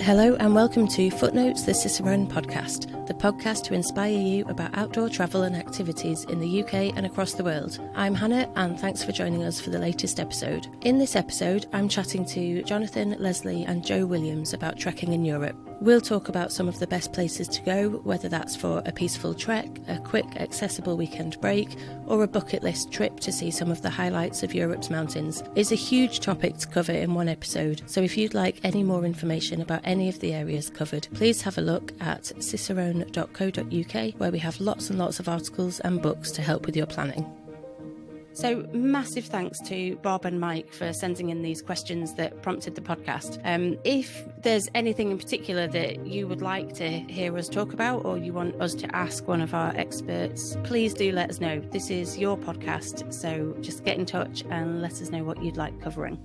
Hello and welcome to Footnotes, the Cicerone podcast, the podcast to inspire you about outdoor travel and activities in the UK and across the world. I'm Hannah and thanks for joining us for the latest episode. In this episode, I'm chatting to Jonathan, Lesley and Joe Williams about trekking in Europe. We'll talk about some of the best places to go, whether that's for a peaceful trek, a quick, accessible weekend break, or a bucket list trip to see some of the highlights of Europe's mountains. It's a huge topic to cover in one episode, so if you'd like any more information about any of the areas covered, please have a look at cicerone.co.uk, where we have lots and lots of articles and books to help with your planning. So massive thanks to Bob and Mike for sending in these questions that prompted the podcast. If there's anything in particular that you would like to hear us talk about or you want us to ask one of our experts, please do let us know. This is your podcast, so just get in touch and let us know what you'd like covering.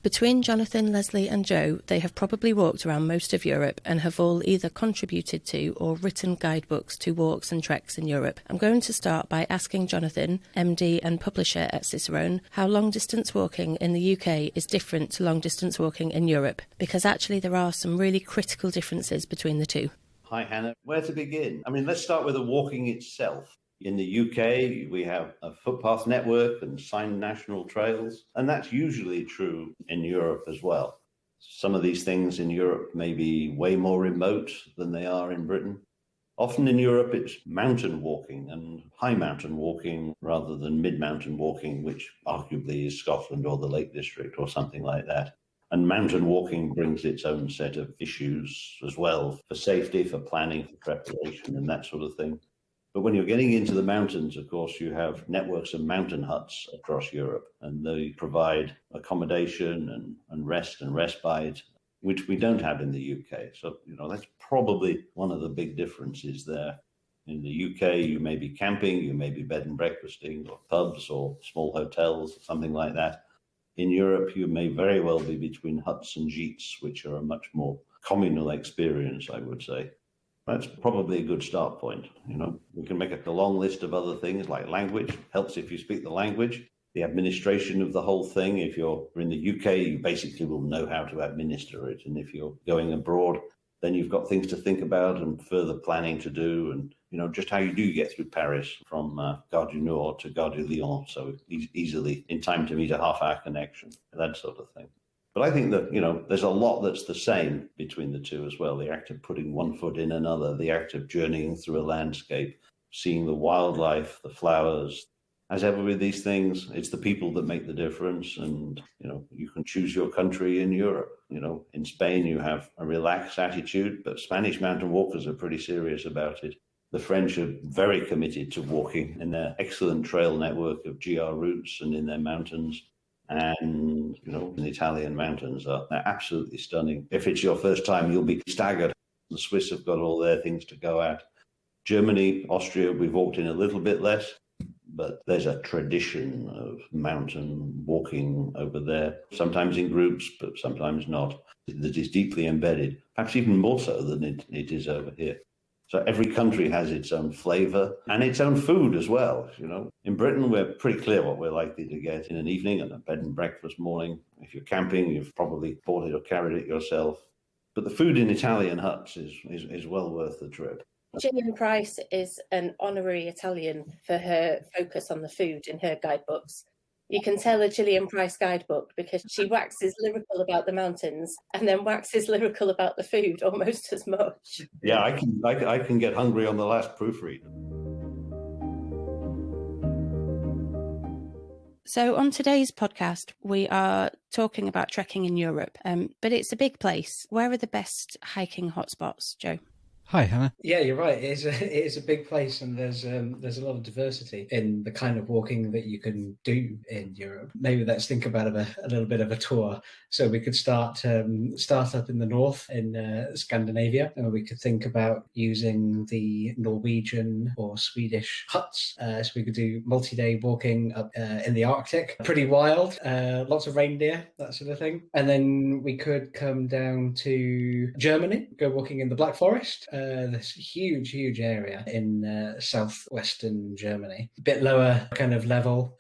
Between Jonathan, Lesley and Joe, they have probably walked around most of Europe and have all either contributed to or written guidebooks to walks and treks in Europe. I'm going to start by asking Jonathan, MD and publisher at Cicerone, how long-distance walking in the UK is different to long-distance walking in Europe, because actually there are some really critical differences between the two. Hi, Hannah. Where to begin? Let's start with the walking itself. In the UK, we have a footpath network and signed national trails, and that's usually true in Europe as well. Some of these things in Europe may be way more remote than they are in Britain. Often in Europe, it's mountain walking and high mountain walking rather than mid-mountain walking, which arguably is Scotland or the Lake District or something like that. And mountain walking brings its own set of issues as well for safety, for planning, for preparation and that sort of thing. But when you're getting into the mountains, of course, you have networks of mountain huts across Europe, and they provide accommodation and rest and respite, which we don't have in the UK. So, that's probably one of the big differences there. In the UK, you may be camping, you may be bed and breakfasting, or pubs or small hotels, something like that. In Europe, you may very well be between huts and gîtes, which are a much more communal experience, I would say. That's probably a good start point. We can make a long list of other things like language. Helps if you speak the language. The administration of the whole thing. If you're in the UK, you basically will know how to administer it. And if you're going abroad, then you've got things to think about and further planning to do. And, just how you do get through Paris from Gare du Nord to Gare du Lyon. So easily in time to meet a half-hour connection, that sort of thing. But I think that, there's a lot that's the same between the two as well. The act of putting one foot in another, the act of journeying through a landscape, seeing the wildlife, the flowers. As ever with these things, it's the people that make the difference. And, you can choose your country in Europe. In Spain, you have a relaxed attitude, but Spanish mountain walkers are pretty serious about it. The French are very committed to walking in their excellent trail network of GR routes and in their mountains. And, the Italian mountains they're absolutely stunning. If it's your first time, you'll be staggered. The Swiss have got all their things to go at. Germany, Austria, we've walked in a little bit less, but there's a tradition of mountain walking over there, sometimes in groups, but sometimes not, that is deeply embedded, perhaps even more so than it is over here. So every country has its own flavour and its own food as well. In Britain, we're pretty clear what we're likely to get in an evening and a bed and breakfast morning. If you're camping, you've probably bought it or carried it yourself. But the food in Italian huts is well worth the trip. Gillian Price is an honorary Italian for her focus on the food in her guidebooks. You can tell a Gillian Price guidebook because she waxes lyrical about the mountains and then waxes lyrical about the food almost as much. Yeah, I can get hungry on the last proofread. So on today's podcast, we are talking about trekking in Europe, but it's a big place. Where are the best hiking hotspots, Joe? Hi, Hannah. Yeah, you're right. It is a big place, and there's a lot of diversity in the kind of walking that you can do in Europe. Maybe let's think about a little bit of a tour. So we could start up in the north in Scandinavia, and we could think about using the Norwegian or Swedish huts. So we could do multi-day walking up in the Arctic. Pretty wild, lots of reindeer, that sort of thing. And then we could come down to Germany, go walking in the Black Forest. this huge area in southwestern Germany. A bit lower kind of level,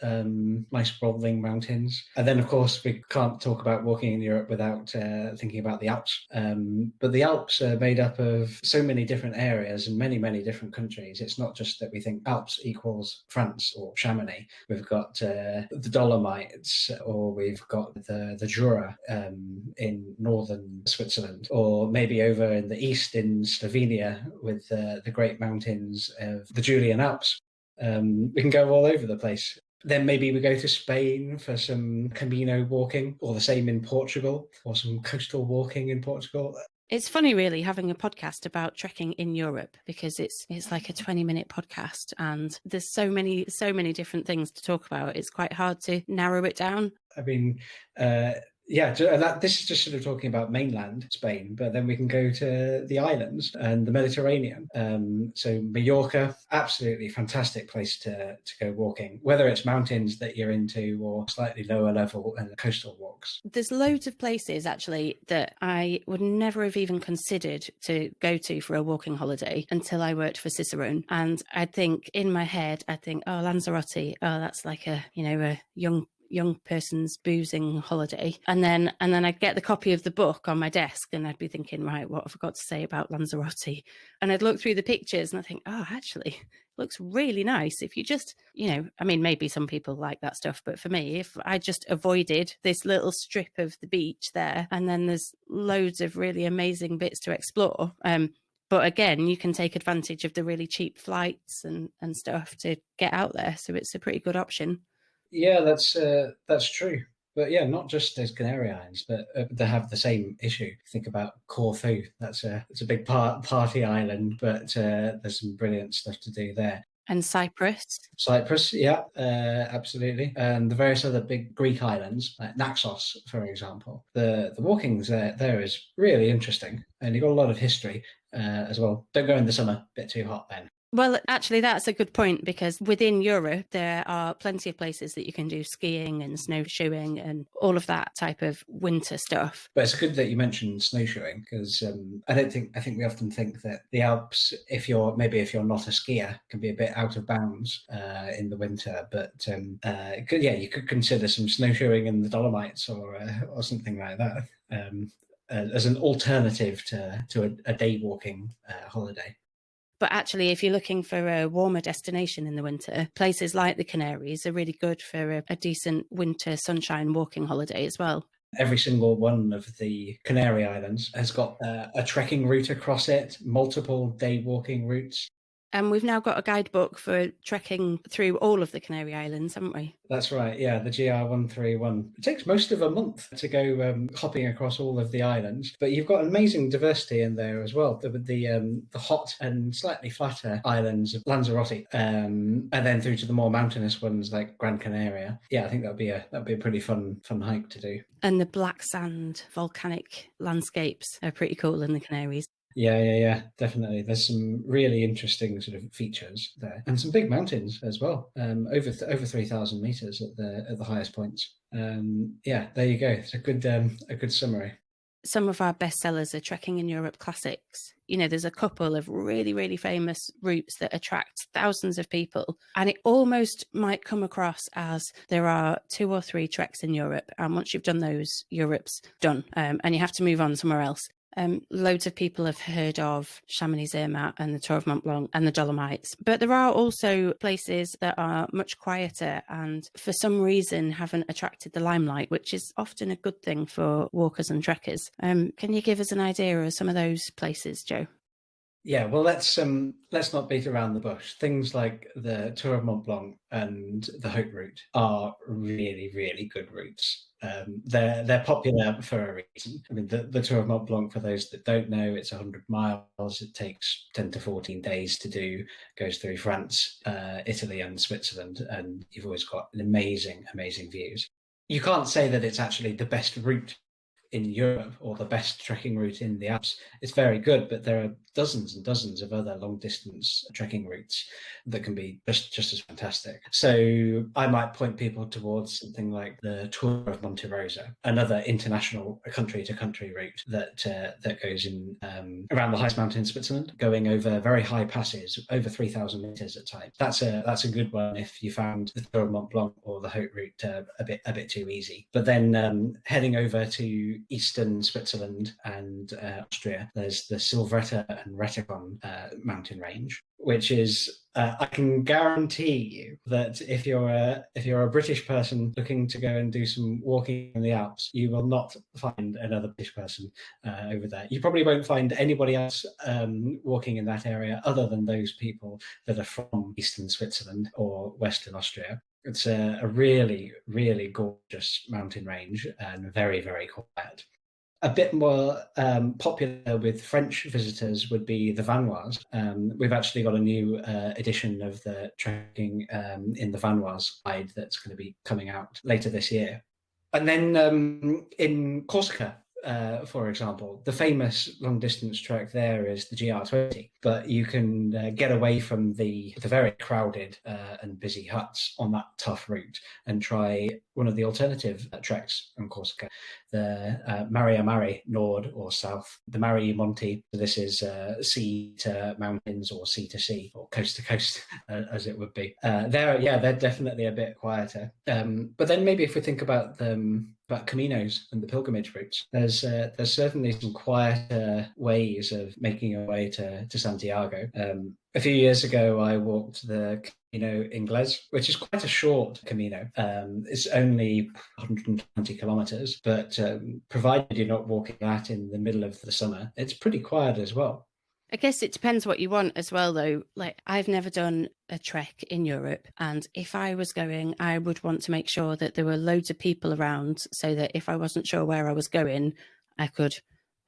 nice rolling mountains. And then, of course, we can't talk about walking in Europe without thinking about the Alps. But the Alps are made up of so many different areas and many different countries. It's not just that we think Alps equals France or Chamonix. We've got the Dolomites, or we've got the Jura in northern Switzerland, or maybe over in the east in Slovenia with the great mountains of the Julian Alps. We can go all over the place. Then maybe we go to Spain for some Camino walking, or the same in Portugal, or some coastal walking in Portugal. It's funny, really, having a podcast about trekking in Europe, because it's like a 20-minute podcast and there's so many different things to talk about. It's quite hard to narrow it down. I mean, this is just sort of talking about mainland Spain, but then we can go to the islands and the Mediterranean. So Mallorca, absolutely fantastic place to go walking, whether it's mountains that you're into or slightly lower level and coastal walks. There's loads of places actually that I would never have even considered to go to for a walking holiday until I worked for Cicerone. And in my head, oh, Lanzarote, oh, that's like a young person's boozing holiday, and then I'd get the copy of the book on my desk and I'd be thinking, right, what have I got to say about Lanzarote? And I'd look through the pictures and I think, oh, actually it looks really nice. If you just, maybe some people like that stuff, but for me, if I just avoided this little strip of the beach there, and then there's loads of really amazing bits to explore. But again, you can take advantage of the really cheap flights and stuff to get out there. So it's a pretty good option. Yeah, that's true. But yeah, not just those Canary Islands, but they have the same issue. Think about Corfu. It's a big party island, but there's some brilliant stuff to do there. And Cyprus, yeah, absolutely. And the various other big Greek islands, like Naxos, for example. The walkings there is really interesting, and you've got a lot of history as well. Don't go in the summer, a bit too hot then. Well, actually, that's a good point, because within Europe, there are plenty of places that you can do skiing and snowshoeing and all of that type of winter stuff. But it's good that you mentioned snowshoeing, because I think we often think that the Alps, if you're not a skier, can be a bit out of bounds in the winter. But you could consider some snowshoeing in the Dolomites or something like that as an alternative to a day walking holiday. But actually, if you're looking for a warmer destination in the winter, places like the Canaries are really good for a decent winter sunshine walking holiday as well. Every single one of the Canary Islands has got a trekking route across it, multiple day walking routes. And we've now got a guidebook for trekking through all of the Canary Islands, haven't we? That's right, yeah, the GR131. It takes most of a month to go hopping across all of the islands, but you've got amazing diversity in there as well. The hot and slightly flatter islands of Lanzarote, and then through to the more mountainous ones like Gran Canaria. Yeah, I think that'd be a pretty fun hike to do. And the black sand volcanic landscapes are pretty cool in the Canaries. Yeah, definitely. There's some really interesting sort of features there, and some big mountains as well. Over 3,000 meters at the highest points. There you go. It's a good summary. Some of our bestsellers are Trekking in Europe classics. There's a couple of really, really famous routes that attract thousands of people. And it almost might come across as there are 2 or 3 treks in Europe. And once you've done those, Europe's done. And you have to move on somewhere else. Loads of people have heard of Chamonix-Zermatt and the Tour of Mont Blanc and the Dolomites, but there are also places that are much quieter and for some reason haven't attracted the limelight, which is often a good thing for walkers and trekkers. Can you give us an idea of some of those places, Joe? Yeah, well, let's not beat around the bush. Things like the Tour of Mont Blanc and the Haute Route are really, really good routes. They're popular for a reason. I mean, the Tour of Mont Blanc, for those that don't know, it's 100 miles. It takes 10 to 14 days to do. Goes through France, Italy, and Switzerland, and you've always got amazing, amazing views. You can't say that it's actually the best route in Europe, or the best trekking route in the Alps, it's very good, but there are dozens and dozens of other long distance trekking routes that can be just as fantastic. So I might point people towards something like the Tour of Mont Blanc, another international country to country route that goes in around the highest mountain in Switzerland, going over very high passes, over 3,000 meters at times. That's a good one if you found the Tour of Mont Blanc or the Haute Route a bit too easy. But then heading over to eastern Switzerland and Austria, there's the Silvretta and Rettikon mountain range, which is I can guarantee you that if you're a British person looking to go and do some walking in the Alps, you will not find another British person over there. You probably won't find anybody else walking in that area other than those people that are from eastern Switzerland or western Austria. It's a really, really gorgeous mountain range and very, very quiet. A bit more popular with French visitors would be the Vanoise. We've actually got a new edition of the trekking in the Vanoise guide that's going to be coming out later this year. And then in Corsica, for example, the famous long distance trek there is the GR20, but you can get away from the very crowded and busy huts on that tough route and try one of the alternative treks on Corsica, the Maria Mare Nord or South, the Mare Monti. This is sea to mountains or sea to sea or coast to coast, as it would be. They're definitely a bit quieter. But then maybe if we think about Caminos and the pilgrimage routes, there's certainly some quieter ways of making your way to Santiago. A few years ago, I walked the Camino Inglés, which is quite a short Camino. It's only 120 kilometers, but provided you're not walking that in the middle of the summer, it's pretty quiet as well. I guess it depends what you want as well, though. Like, I've never done a trek in Europe, and if I was going, I would want to make sure that there were loads of people around so that if I wasn't sure where I was going, I could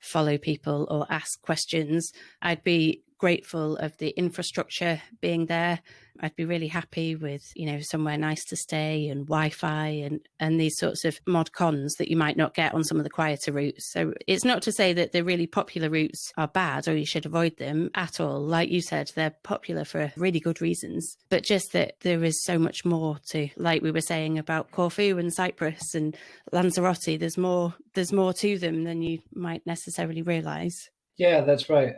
follow people or ask questions. I'd be grateful of the infrastructure being there. I'd be really happy with, somewhere nice to stay and Wi-Fi and these sorts of mod cons that you might not get on some of the quieter routes. So it's not to say that the really popular routes are bad or you should avoid them at all. Like you said, they're popular for really good reasons, but just that there is so much more to, like we were saying about Corfu and Cyprus and Lanzarote, there's more to them than you might necessarily realise. Yeah, that's right.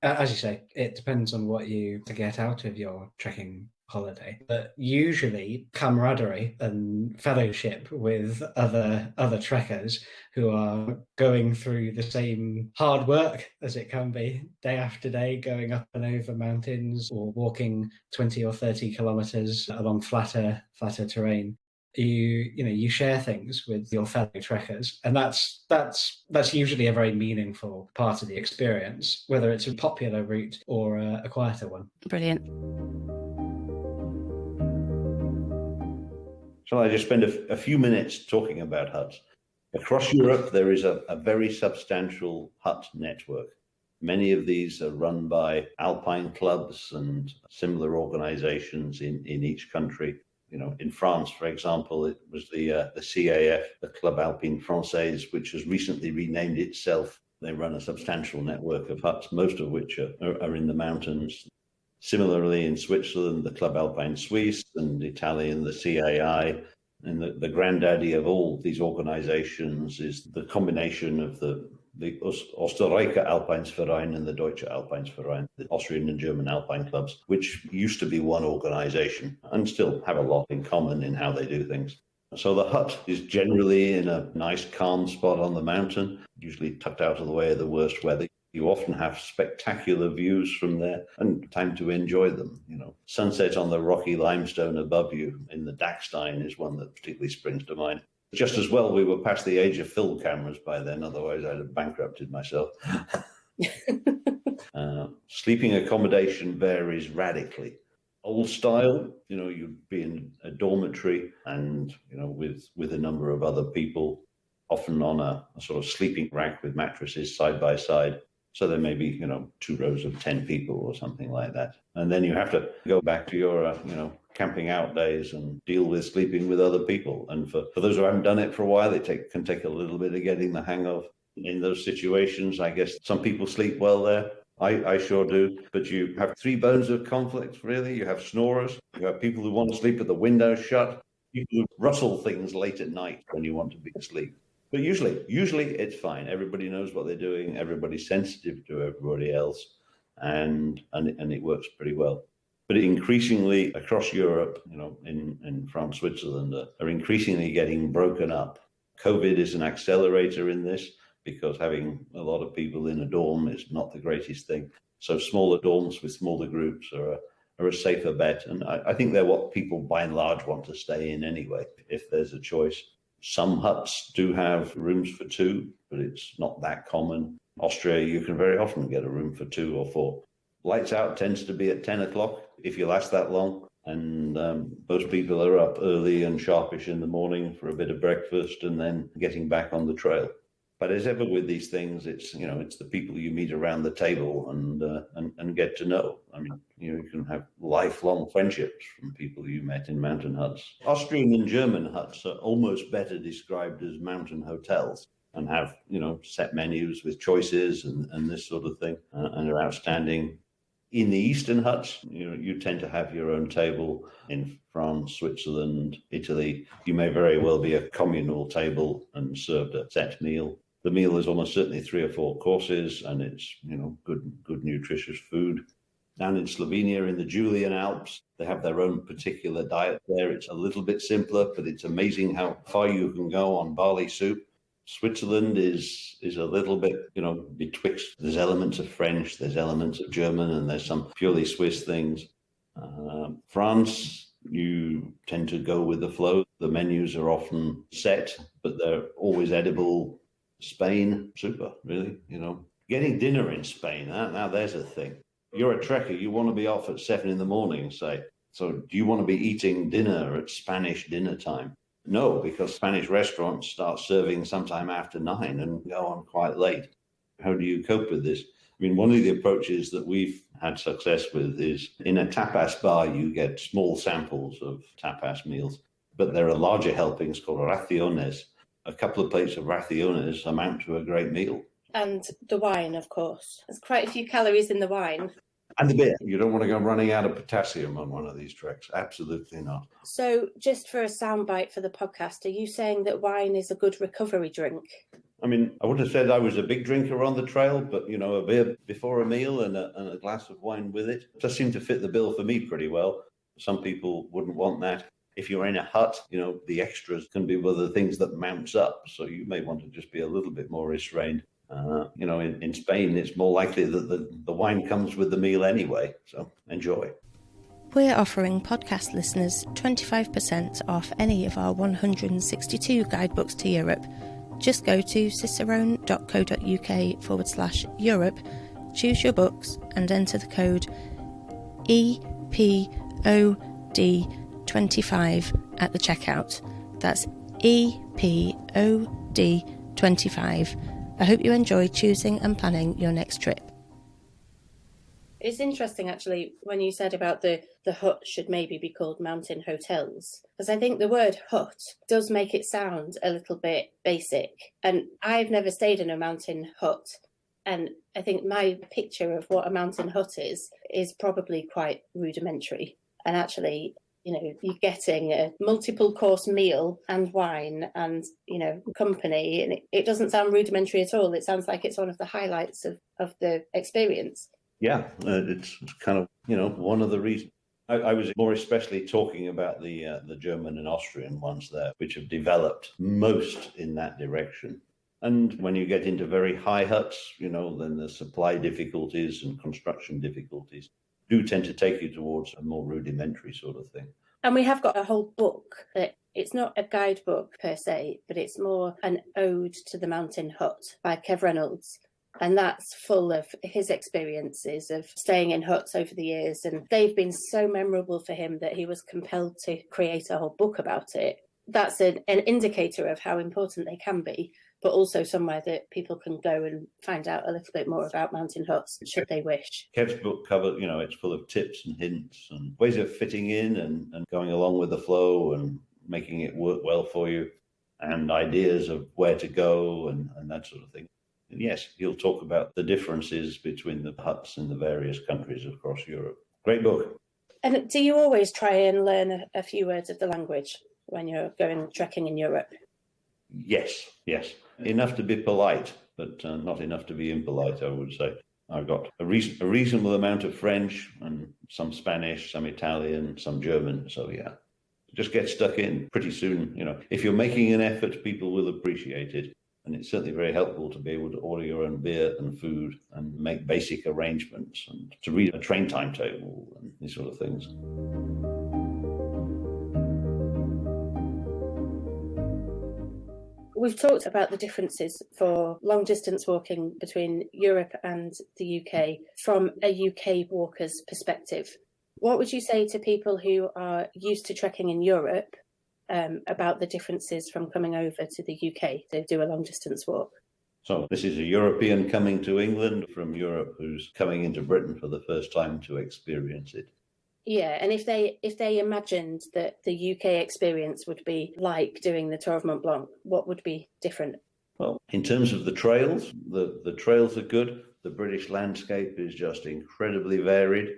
As you say, it depends on what you get out of your trekking holiday. But usually camaraderie and fellowship with other trekkers who are going through the same hard work as it can be day after day, going up and over mountains or walking 20 or 30 kilometers along flatter terrain. You share things with your fellow trekkers, and that's usually a very meaningful part of the experience, whether it's a popular route or a quieter one. Brilliant. Shall I just spend a few minutes talking about huts? Across Europe, there is a very substantial hut network. Many of these are run by alpine clubs and similar organizations in each country. In France, for example, it was the CAF, the Club Alpin Français, which has recently renamed itself. They run a substantial network of huts, most of which are in the mountains. Similarly, in Switzerland, the Club Alpin Suisse, and Italian, the CAI. And the granddaddy of all these organizations is the combination of the Österreicher Alpinsverein and the Deutsche Alpinsverein, the Austrian and German Alpine clubs, which used to be one organization and still have a lot in common in how they do things. So the hut is generally in a nice calm spot on the mountain, usually tucked out of the way of the worst weather. You often have spectacular views from there and time to enjoy them. Sunset on the rocky limestone above you in the Dachstein is one that particularly springs to mind. Just as well we were past the age of film cameras by then, otherwise I'd have bankrupted myself. Sleeping accommodation varies radically. Old style, you'd be in a dormitory and, with a number of other people, often on a sort of sleeping rack with mattresses side by side. So there may be, 2 rows of 10 people or something like that. And then you have to go back to your, camping out days and deal with sleeping with other people. And for those who haven't done it for a while, it can take a little bit of getting the hang of. In those situations, I guess some people sleep well there. I sure do. But you have 3 bones of conflict, really. You have snorers. You have people who want to sleep with the window shut. People who rustle things late at night when you want to be asleep. But usually it's fine. Everybody knows what they're doing. Everybody's sensitive to everybody else, and it works pretty well. But increasingly across Europe, in France, Switzerland, are increasingly getting broken up. COVID is an accelerator in this because having a lot of people in a dorm is not the greatest thing. So smaller dorms with smaller groups are a safer bet. And I think they're what people by and large want to stay in anyway, if there's a choice. Some huts do have rooms for 2, but it's not that common. Austria, you can very often get a room for 2 or 4. Lights out tends to be at 10 o'clock if you last that long. And most people are up early and sharpish in the morning for a bit of breakfast and then getting back on the trail. But as ever with these things, it's the people you meet around the table and get to know. I mean, you can have lifelong friendships from people you met in mountain huts. Austrian and German huts are almost better described as mountain hotels and have, set menus with choices and this sort of thing, and are outstanding. In the eastern huts, you tend to have your own table. In France, Switzerland, Italy, you may very well be a communal table and served a set meal. The meal is almost certainly 3 or 4 courses, and it's, good nutritious food. Down in Slovenia, in the Julian Alps, they have their own particular diet there. It's a little bit simpler, but it's amazing how far you can go on barley soup. Switzerland is a little bit, betwixt. There's elements of French, there's elements of German, and there's some purely Swiss things. France, you tend to go with the flow. The menus are often set, but they're always edible. Spain, super, really, Getting dinner in Spain, now there's a thing. You're a trekker, you want to be off at 7 a.m, say. So do you want to be eating dinner at Spanish dinner time? No, because Spanish restaurants start serving sometime after 9 and go on quite late. How do you cope with this? I mean, one of the approaches that we've had success with is in a tapas bar, you get small samples of tapas meals, but there are larger helpings called raciones. A couple of plates of raciones amount to a great meal. And the wine, of course. There's quite a few calories in the wine. And the beer. You don't want to go running out of potassium on one of these treks. Absolutely not. So just for a soundbite for the podcast, are you saying that wine is a good recovery drink? I mean, I would have said I was a big drinker on the trail, but, a beer before a meal and a glass of wine with it does seem to fit the bill for me pretty well. Some people wouldn't want that. If you're in a hut, the extras can be one of the things that mounts up. So you may want to just be a little bit more restrained. In Spain, it's more likely that the wine comes with the meal anyway. So enjoy. We're offering podcast listeners 25% off any of our 162 guidebooks to Europe. Just go to cicerone.co.uk/Europe, choose your books and enter the code EPOD25 at the checkout. That's EPOD25. I hope you enjoy choosing and planning your next trip. It's interesting, actually, when you said about the hut should maybe be called mountain hotels, because I think the word hut does make it sound a little bit basic. And I've never stayed in a mountain hut. And I think my picture of what a mountain hut is probably quite rudimentary. And actually, you're getting a multiple course meal and wine and, company. And it doesn't sound rudimentary at all. It sounds like it's one of the highlights of the experience. Yeah, it's kind of, one of the reasons. I was more especially talking about the German and Austrian ones there, which have developed most in that direction. And when you get into very high huts, then the supply difficulties and construction difficulties do tend to take you towards a more rudimentary sort of thing. And we have got a whole book that it's not a guidebook per se, but it's more an ode to the mountain hut by Kev Reynolds. And that's full of his experiences of staying in huts over the years. And they've been so memorable for him that he was compelled to create a whole book about it. that's an indicator of how important they can be, but also somewhere that people can go and find out a little bit more about mountain huts should they wish. Kev's book cover, it's full of tips and hints and ways of fitting in and going along with the flow and making it work well for you, and ideas of where to go and that sort of thing. And yes, he'll talk about the differences between the huts in the various countries across Europe. Great book. And do you always try and learn a few words of the language when you're going trekking in Europe? Yes. Enough to be polite, but not enough to be impolite, I would say. I've got a reasonable amount of French and some Spanish, some Italian, some German. So yeah, just get stuck in pretty soon. If you're making an effort, people will appreciate it. And it's certainly very helpful to be able to order your own beer and food and make basic arrangements and to read a train timetable and these sort of things. We've talked about the differences for long distance walking between Europe and the UK from a UK walker's perspective. What would you say to people who are used to trekking in Europe about the differences from coming over to the UK to do a long distance walk? So this is a European coming to England from Europe who's coming into Britain for the first time to experience it. Yeah, and if they imagined that the UK experience would be like doing the Tour of Mont Blanc, what would be different? Well, in terms of the trails, the trails are good. The British landscape is just incredibly varied.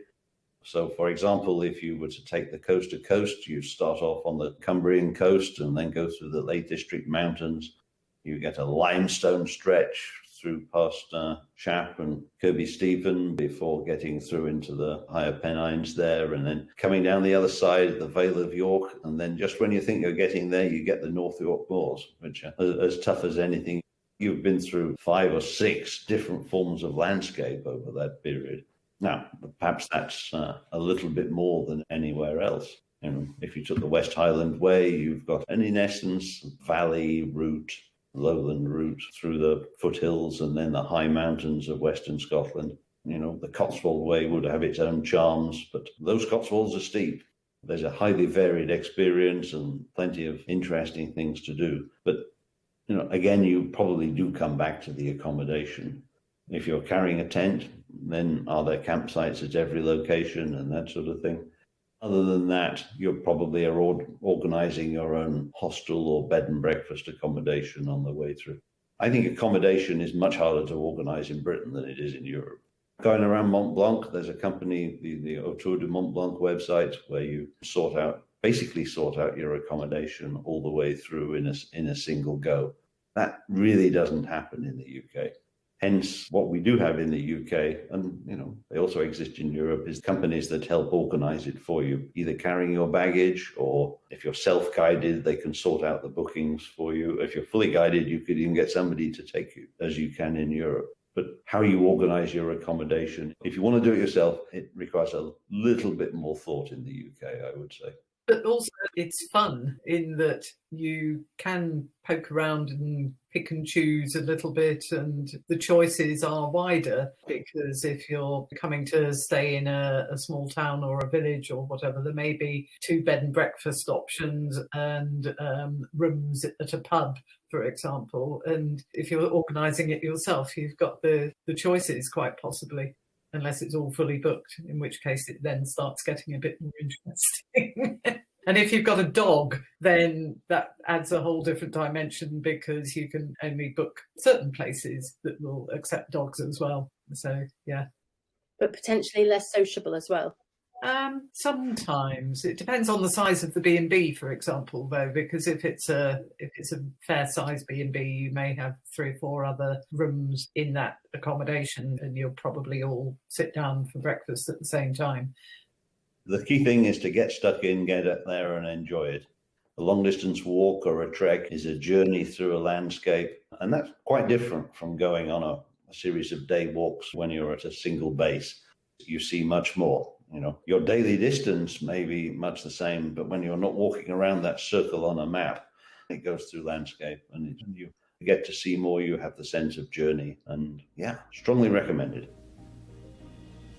So, for example, if you were to take the coast to coast, you start off on the Cumbrian coast and then go through the Lake District Mountains. You get a limestone stretch through past Shap and Kirby Stephen before getting through into the higher Pennines there, and then coming down the other side, the Vale of York, and then just when you think you're getting there, you get the North York Moors, which are as tough as anything. You've been through 5 or 6 different forms of landscape over that period. Now, perhaps that's a little bit more than anywhere else. If you took the West Highland Way, you've got in essence, valley route, lowland route through the foothills and then the high mountains of Western Scotland. The Cotswold Way would have its own charms, but those Cotswolds are steep. There's a highly varied experience and plenty of interesting things to do. But, again, you probably do come back to the accommodation. If you're carrying a tent, then are there campsites at every location and that sort of thing? Other than that, you probably are organising your own hostel or bed and breakfast accommodation on the way through. I think accommodation is much harder to organise in Britain than it is in Europe. Going around Mont Blanc, there's a company, the Tour de Mont Blanc website, where you basically sort out your accommodation all the way through in a single go. That really doesn't happen in the UK. Hence, what we do have in the UK, and they also exist in Europe, is companies that help organise it for you, either carrying your baggage, or if you're self-guided, they can sort out the bookings for you. If you're fully guided, you could even get somebody to take you, as you can in Europe. But how you organise your accommodation, if you want to do it yourself, it requires a little bit more thought in the UK, I would say. But also it's fun in that you can poke around and pick and choose a little bit, and the choices are wider, because if you're coming to stay in a small town or a village or whatever, there may be 2 bed and breakfast options and rooms at a pub, for example. And if you're organising it yourself, you've got the choices quite possibly. Unless it's all fully booked, in which case it then starts getting a bit more interesting. And if you've got a dog, then that adds a whole different dimension, because you can only book certain places that will accept dogs as well. So, yeah. But potentially less sociable as well. Sometimes it depends on the size of the B&B, for example, though, because if it's a fair size B&B, you may have 3 or 4 other rooms in that accommodation, and you'll probably all sit down for breakfast at the same time. The key thing is to get stuck in, get up there and enjoy it. A long distance walk or a trek is a journey through a landscape, and that's quite different from going on a series of day walks when you're at a single base. You see much more. Your daily distance may be much the same, but when you're not walking around that circle on a map, it goes through landscape and you get to see more. You have the sense of journey, and yeah, strongly recommended.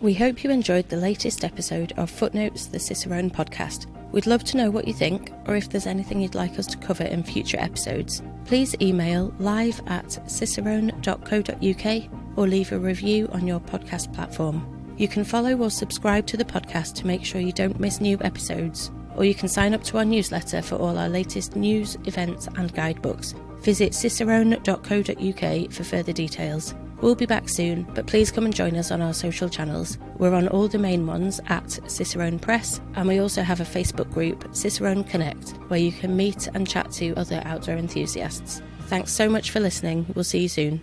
We hope you enjoyed the latest episode of Footnotes, the Cicerone podcast. We'd love to know what you think, or if there's anything you'd like us to cover in future episodes. Please email live@cicerone.co.uk or leave a review on your podcast platform. You can follow or subscribe to the podcast to make sure you don't miss new episodes, or you can sign up to our newsletter for all our latest news, events and guidebooks. Visit cicerone.co.uk for further details. We'll be back soon, but please come and join us on our social channels. We're on all the main ones at Cicerone Press, and we also have a Facebook group, Cicerone Connect, where you can meet and chat to other outdoor enthusiasts. Thanks so much for listening. We'll see you soon.